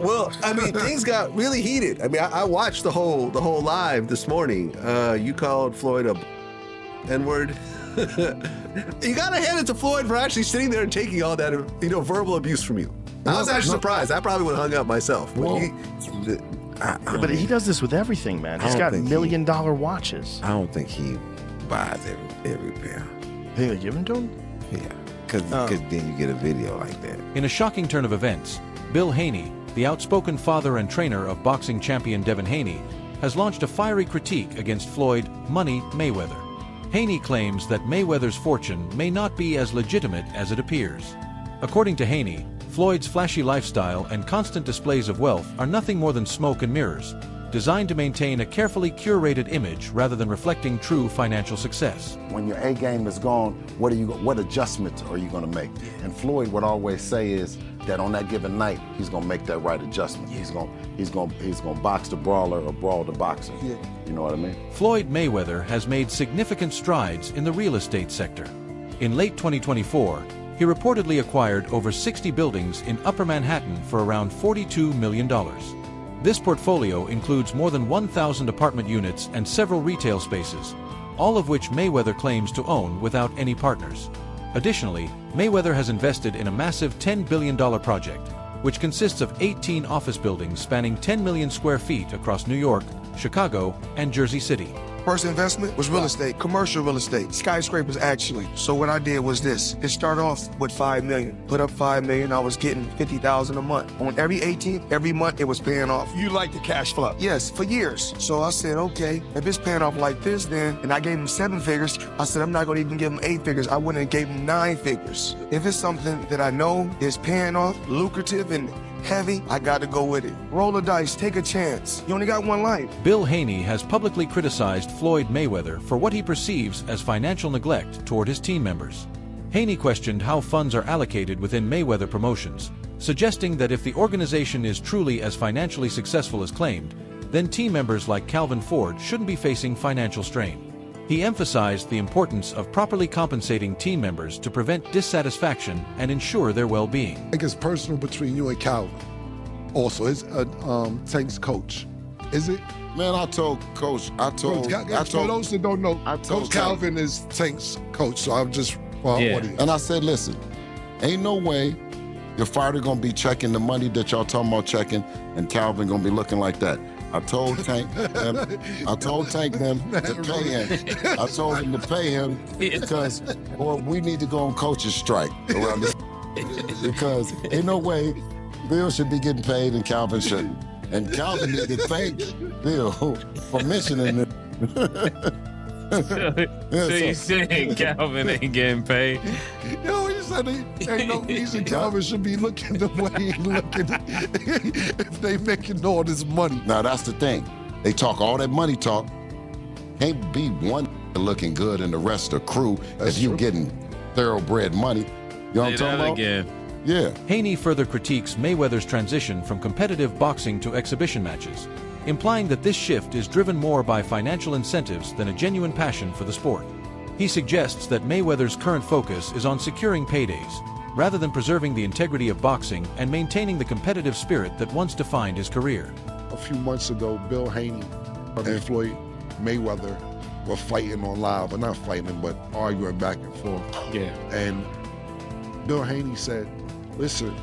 Well, I mean, things got really heated. I mean, I watched the whole live this morning. You called Floyd a N-word. You gotta hand it to Floyd for actually sitting there and taking all that, verbal abuse from you. I was actually surprised. I probably would have hung up myself. But he does this with everything, man. He's got $1 million watches. I don't think he buys every pair. Think they give them to him? Yeah, because then you get a video like that. In a shocking turn of events, Bill Haney, the outspoken father and trainer of boxing champion Devin Haney, has launched a fiery critique against Floyd "Money" Mayweather. Haney claims that Mayweather's fortune may not be as legitimate as it appears. According to Haney, Floyd's flashy lifestyle and constant displays of wealth are nothing more than smoke and mirrors, designed to maintain a carefully curated image rather than reflecting true financial success. When your A game is gone, what adjustments are you going to make? And Floyd would always say is that on that given night, he's going to make that right adjustment. He's going to box the brawler or brawl the boxer. Yeah. You know what I mean? Floyd Mayweather has made significant strides in the real estate sector. In late 2024, he reportedly acquired over 60 buildings in Upper Manhattan for around $42 million. This portfolio includes more than 1,000 apartment units and several retail spaces, all of which Mayweather claims to own without any partners. Additionally, Mayweather has invested in a massive $10 billion project, which consists of 18 office buildings spanning 10 million square feet across New York, Chicago, and Jersey City. First investment was real estate, commercial real estate, skyscrapers actually. So what I did was this. It started off with $5 million. Put up $5 million, I was getting $50,000 a month. On every 18th, every month it was paying off. You like the cash flow? Yes, for years. So I said, okay, if it's paying off like this then, and I gave him 7 figures, I said I'm not gonna even give him 8 figures. I wouldn't have gave him 9 figures. If it's something that I know is paying off, lucrative and heavy, I got to go with it. Roll the dice, take a chance. You only got one life. Bill Haney has publicly criticized Floyd Mayweather for what he perceives as financial neglect toward his team members. Haney questioned how funds are allocated within Mayweather Promotions, suggesting that if the organization is truly as financially successful as claimed, then team members like Calvin Ford shouldn't be facing financial strain. He emphasized the importance of properly compensating team members to prevent dissatisfaction and ensure their well-being. I think it's personal between you and Calvin. Also, it's Tank's coach. Is it? Man, I told Coach, for those that don't know, Coach Calvin is Tank's coach, so I'm just and I said, listen, ain't no way your fighter gonna be checking the money that y'all talking about checking, and Calvin gonna be looking like that. I told Tank them to pay him. I told him to pay him because, boy, we need to go on coach's strike around this because ain't no way Bill should be getting paid and Calvin shouldn't. And Calvin need to thank Bill for mentioning it. So you saying Calvin ain't getting paid? No, he said ain't no reason Calvin should be looking the way he looking if they making all this money. Now that's the thing. They talk all that money talk. Can't be one looking good and the rest of the crew if you getting thoroughbred money. You know what I'm talking about? Again. Yeah. Haney further critiques Mayweather's transition from competitive boxing to exhibition matches, implying that this shift is driven more by financial incentives than a genuine passion for the sport. He suggests that Mayweather's current focus is on securing paydays, rather than preserving the integrity of boxing and maintaining the competitive spirit that once defined his career. A few months ago, Bill Haney and Floyd Mayweather were fighting on live, or not fighting, but arguing back and forth. Yeah. And Bill Haney said, listen,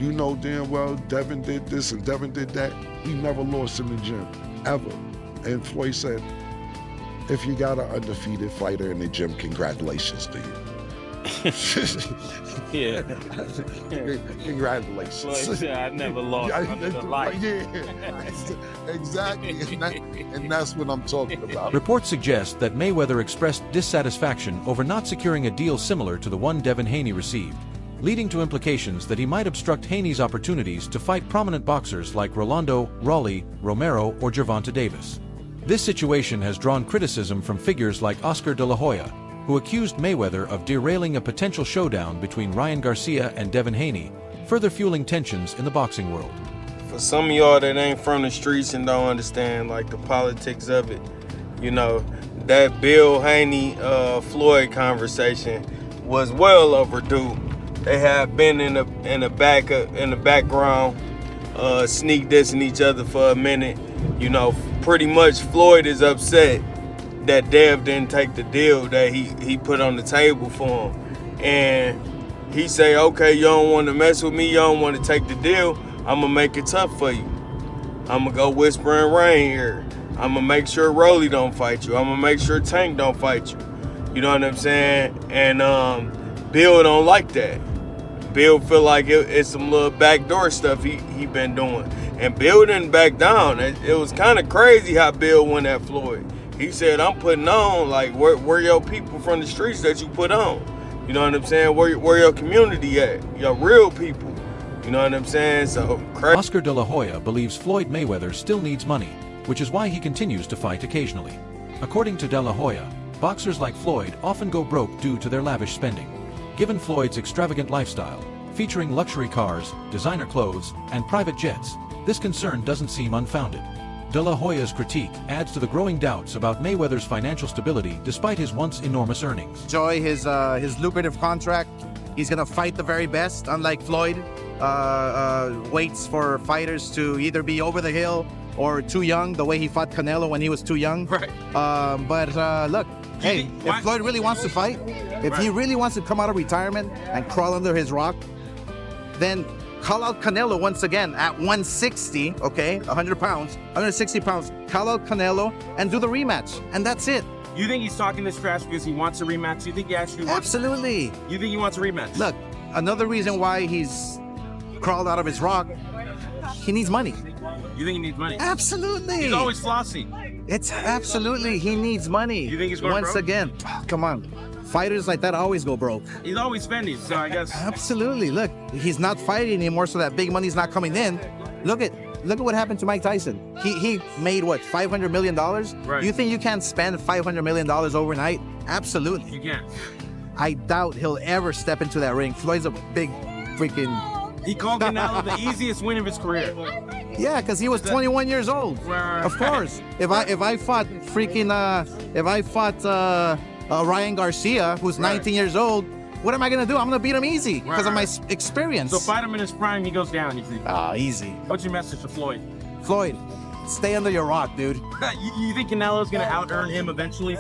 you know damn well Devin did this and Devin did that. He never lost in the gym, ever. And Floyd said, if you got an undefeated fighter in the gym, congratulations to you. Yeah. Congratulations. Floyd said, I never lost under the light. Yeah, exactly. And that's what I'm talking about. Reports suggest that Mayweather expressed dissatisfaction over not securing a deal similar to the one Devin Haney received, leading to implications that he might obstruct Haney's opportunities to fight prominent boxers like Rolando, Raleigh, Romero, or Gervonta Davis. This situation has drawn criticism from figures like Oscar De La Hoya, who accused Mayweather of derailing a potential showdown between Ryan Garcia and Devin Haney, further fueling tensions in the boxing world. For some of y'all that ain't from the streets and don't understand like the politics of it, you know, that Bill Haney Floyd conversation was well overdue. They have been in the background sneak dissing each other for a minute. You know, pretty much Floyd is upset that Dev didn't take the deal that he put on the table for him. And he say, okay, you don't want to mess with me, you don't want to take the deal, I'm going to make it tough for you. I'm going to go whisper and rain here. I'm going to make sure Rolly don't fight you. I'm going to make sure Tank don't fight you. You know what I'm saying? And Bill don't like that. Bill feel like it's some little backdoor stuff he been doing. And Bill didn't back down. It was kind of crazy how Bill went at Floyd. He said, I'm putting on, like, where your people from the streets that you put on? You know what I'm saying? Where your community at? Your real people. You know what I'm saying? So crazy. Oscar De La Hoya believes Floyd Mayweather still needs money, which is why he continues to fight occasionally. According to De La Hoya, boxers like Floyd often go broke due to their lavish spending. Given Floyd's extravagant lifestyle, featuring luxury cars, designer clothes, and private jets, this concern doesn't seem unfounded. De La Hoya's critique adds to the growing doubts about Mayweather's financial stability despite his once enormous earnings. Enjoy his lucrative contract. He's gonna fight the very best, unlike Floyd. Waits for fighters to either be over the hill or too young, the way he fought Canelo when he was too young. Right. But look, hey, if Floyd really wants to fight, if he really wants to come out of retirement and crawl under his rock, then call out Canelo once again at 160, okay, 100 pounds, 160 pounds. Call out Canelo and do the rematch, and that's it. You think he's talking this trash because he wants a rematch? You think he actually wants? Absolutely. You think he wants a rematch? Look, another reason why he's crawled out of his rock, he needs money. You think he needs money? Absolutely. He's always flossy. It's absolutely, he needs money. You think he's going once broke? Again, come on. Fighters like that always go broke. He's always spending, so I guess. Absolutely. Look, he's not fighting anymore, so that big money's not coming in. Look at what happened to Mike Tyson. He made what, $500 million? Right. You think you can spend $500 million overnight? Absolutely. You can't. I doubt he'll ever step into that ring. Floyd's a big freaking. He called Canelo the easiest win of his career. Yeah, because he was 21 years old. Right. Of course. If I fought Ryan Garcia, who's 19 years old, what am I gonna do? I'm gonna beat him easy because of my experience. So fight him in his prime, he goes down. You think? Easy. What's your message to Floyd? Floyd, stay under your rock, dude. You think Canelo's gonna out-earn him eventually?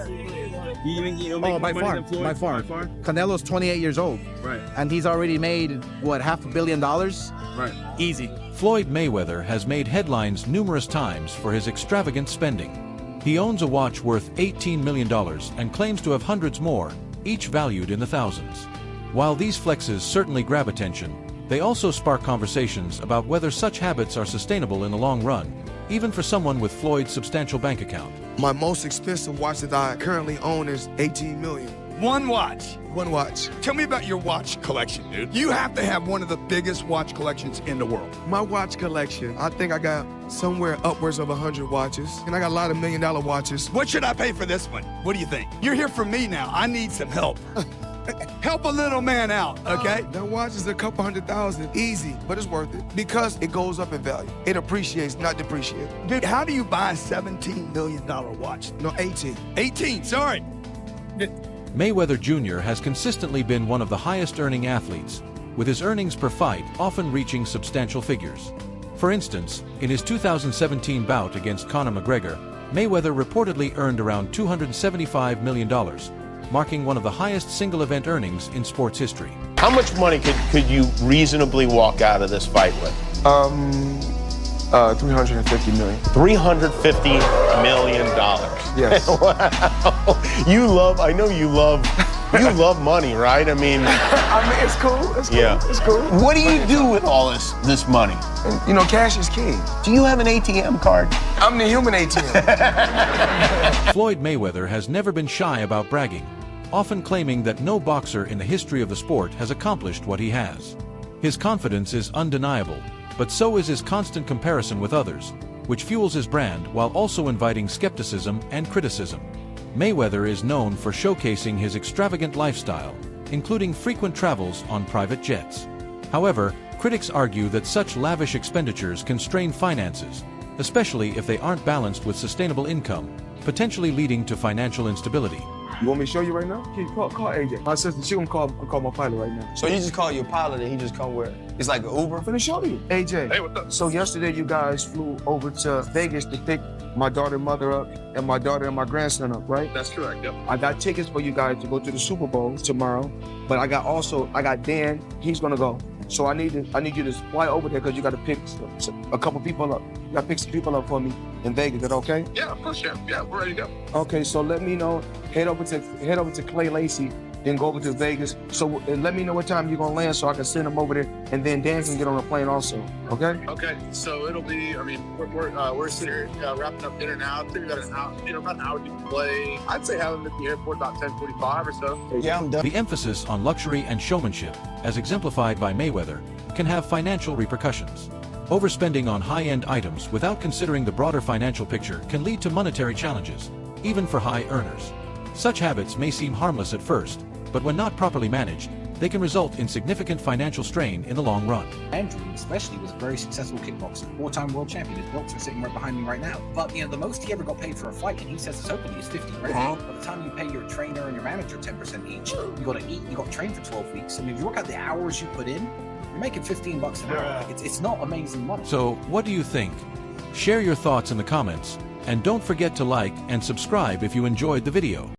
You think he'll make more money than Floyd? By far. Canelo's 28 years old. Right. And he's already made, what, $500 million? Right. Easy. Floyd Mayweather has made headlines numerous times for his extravagant spending. He owns a watch worth $18 million and claims to have hundreds more, each valued in the thousands. While these flexes certainly grab attention, they also spark conversations about whether such habits are sustainable in the long run, even for someone with Floyd's substantial bank account. My most expensive watch that I currently own is $18 million. One watch. One watch. Tell me about your watch collection, dude. You have to have one of the biggest watch collections in the world. My watch collection, I think I got somewhere upwards of 100 watches, and I got a lot of $1 million watches. What should I pay for this one? What do you think? You're here for me now. I need some help. Help a little man out, okay? That watch is a couple $100,000, easy, but it's worth it because it goes up in value. It appreciates, not depreciates. Dude, how do you buy a $17 million watch? No, 18. 18, sorry. Mayweather Jr. has consistently been one of the highest-earning athletes, with his earnings per fight often reaching substantial figures. For instance, in his 2017 bout against Conor McGregor, Mayweather reportedly earned around $275 million, marking one of the highest single-event earnings in sports history. How much money could you reasonably walk out of this fight with? 350 million. $350 million. Yes. Wow. I know you love money, right? I mean, it's cool. It's cool. Yeah. It's cool. What do you do with all this money? And, you know, cash is king. Do you have an ATM card? I'm the human ATM. Floyd Mayweather has never been shy about bragging, often claiming that no boxer in the history of the sport has accomplished what he has. His confidence is undeniable, but so is his constant comparison with others, which fuels his brand while also inviting skepticism and criticism. Mayweather is known for showcasing his extravagant lifestyle, including frequent travels on private jets. However, critics argue that such lavish expenditures can strain finances, especially if they aren't balanced with sustainable income, potentially leading to financial instability. You want me to show you right now? Okay, call AJ. My sister, she gonna call my pilot right now. So you just call your pilot and he just come where? It's like an Uber? I'm finna show you. AJ. Hey, what's up? So yesterday you guys flew over to Vegas to pick my daughter and mother up and my daughter and my grandson up, right? That's correct, yep. I got tickets for you guys to go to the Super Bowl tomorrow, but I got Dan, he's gonna go. So I need you to fly over there because you got to pick a couple people up. You got to pick some people up for me in Vegas. Is that okay? Yeah, of course, yeah, we're ready to go. Okay, so let me know. Head over to Clay Lacey, then go over to Vegas. So let me know what time you're gonna land so I can send them over there, and then Dan can get on a plane also. Okay? Okay, so it'll be. I mean, we're sitting here wrapping up dinner now. I think we got an hour, about an hour to play. I'd say have them at the airport about 10:45 or so. Yeah, I'm done. The emphasis on luxury and showmanship, as exemplified by Mayweather, can have financial repercussions. Overspending on high-end items without considering the broader financial picture can lead to monetary challenges, even for high earners. Such habits may seem harmless at first, but when not properly managed, they can result in significant financial strain in the long run. Andrew, especially, was a very successful kickboxer, four-time world champion. His belts are sitting right behind me right now. But, the most he ever got paid for a fight, and he says it's openly, is 50 grand. By the time you pay your trainer and your manager 10% each, you got to eat, you got to train for 12 weeks. I mean, if you work out the hours you put in, you're making $15 an hour. It's not amazing money. So, what do you think? Share your thoughts in the comments, and don't forget to like and subscribe if you enjoyed the video.